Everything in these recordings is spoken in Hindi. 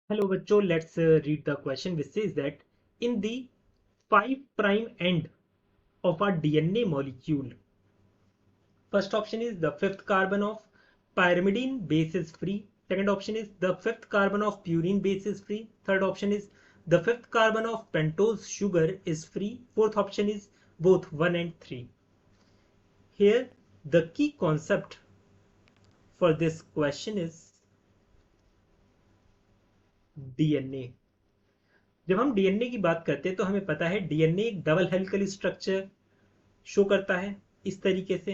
Hello बच्चों, let's read the question which says that in the 5' end of a DNA molecule, first option is the fifth carbon of pyrimidine base is free. Second option is the fifth carbon of purine base is free. Third option is the fifth carbon of pentose sugar is free. Fourth option is both 1 and 3. Here the key concept for this question is DNA. जब हम डीएनए की बात करते हैं तो हमें पता है डीएनए एक डबल हेलिकल स्ट्रक्चर शो करता है इस तरीके से।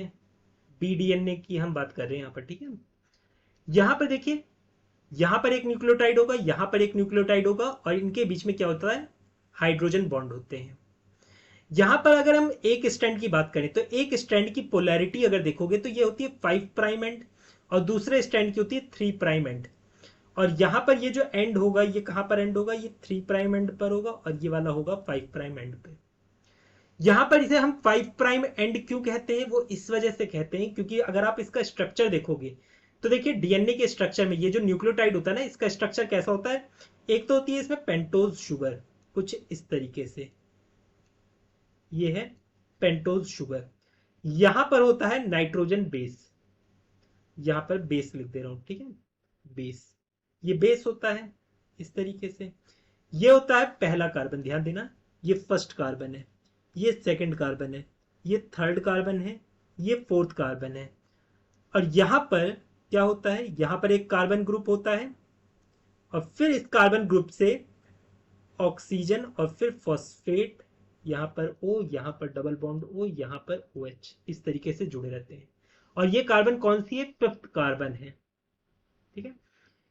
बीडीएनए की हम बात कर रहे हैं यहाँ पर, ठीक है। यहाँ पर देखिए, यहाँ पर एक न्यूक्लियोटाइड होगा, यहाँ पर एक न्यूक्लियोटाइड होगा और इनके बीच में क्या होता है, हाइड्रोजन बॉन्ड होते हैं। यहाँ पर अगर हम एक स्ट्रैंड की बात करें तो एक स्ट्रैंड की पोलैरिटी अगर देखोगे तो ये होती है 5' एंड और दूसरे स्ट्रैंड की होती है 3' एंड। और यहां पर ये जो एंड होगा ये कहां पर एंड होगा, ये 3' एंड पर होगा और ये वाला होगा 5' एंड पे। यहां पर इसे हम 5' एंड क्यों कहते हैं, वो इस वजह से कहते हैं क्योंकि अगर आप इसका स्ट्रक्चर देखोगे तो देखिए डीएनए के स्ट्रक्चर में ये जो न्यूक्लियोटाइड होता है ना, इसका स्ट्रक्चर कैसा होता है। एक तो होती है इसमें पेंटोज शुगर, कुछ इस तरीके से, ये है पेंटोज शुगर। यहां पर होता है नाइट्रोजन बेस, यहां पर बेस लिख दे रहा हूं, ठीक है, बेस। ये बेस होता है इस तरीके से। ये होता है पहला कार्बन, ध्यान देना, ये फर्स्ट कार्बन है, ये सेकंड कार्बन है, ये थर्ड कार्बन है, ये फोर्थ कार्बन है। और यहां पर क्या होता है, यहां पर एक कार्बन ग्रुप होता है और फिर इस कार्बन ग्रुप से ऑक्सीजन और फिर फॉस्फेट, यहां पर O, यहां पर डबल बॉन्ड O, यहां पर OH, इस तरीके से जुड़े रहते हैं। और ये कार्बन कौन सी है, फिफ्थ कार्बन है, ठीक है।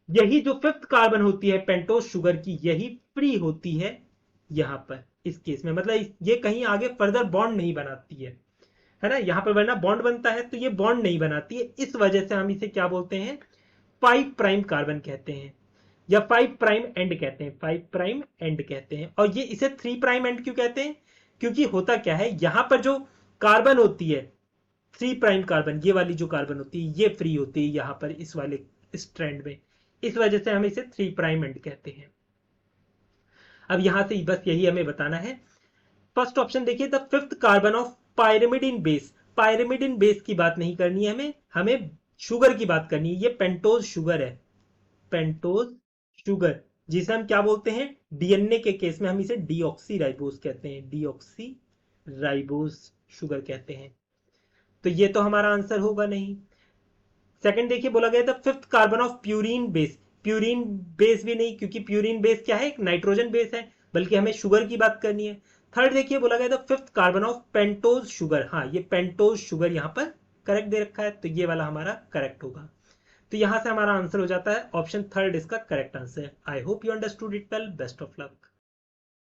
यही जो फिफ्थ कार्बन होती है पेंटोज शुगर की, यही फ्री होती है यहां पर इस केस में, मतलब ये कहीं आगे फर्दर बॉन्ड नहीं बनाती है ना। यहां पर वरना बॉन्ड बनता है तो ये बॉन्ड नहीं बनाती है, इस वजह से हम इसे क्या बोलते हैं, 5' कार्बन कहते हैं या 5' एंड कहते हैं, 5' एंड कहते हैं। और ये इसे 3' एंड क्यों कहते हैं, क्योंकि होता क्या है, यहां पर जो कार्बन होती है 3' कार्बन, ये वाली जो कार्बन होती है ये फ्री होती है यहां पर इस वाले स्ट्रैंड में, इस वजह से हम इसे 3' एंड कहते हैं। अब यहां से बस यही हमें बताना है। फर्स्ट ऑप्शन देखिए, the fifth carbon of pyrimidine base. Pyrimidine base की बात नहीं करनी है हमें, हमें शुगर की बात करनी है। ये पेंटोज शुगर है, पेंटोज शुगर, जिसे हम क्या बोलते हैं, डीएनए के केस में हम इसे डीऑक्सी राइबोज कहते हैं, डीऑक्सी राइबोज शुगर कहते हैं। तो ये तो हमारा आंसर होगा नहीं। सेकंड देखिए, बोला गया था fifth carbon of purine base. Purine base भी नहीं, क्योंकि प्यूरिन बेस क्या है, एक नाइट्रोजन बेस है, बल्कि हमें शुगर की बात करनी है। थर्ड देखिए, बोला गया था fifth carbon of pentose sugar. हाँ, ये पेंटोज शुगर यहाँ पर करेक्ट दे रखा है, तो ये वाला हमारा करेक्ट होगा। तो यहां से हमारा आंसर हो जाता है ऑप्शन थर्ड, इसका करेक्ट आंसर है। I hope you understood it well, best of luck.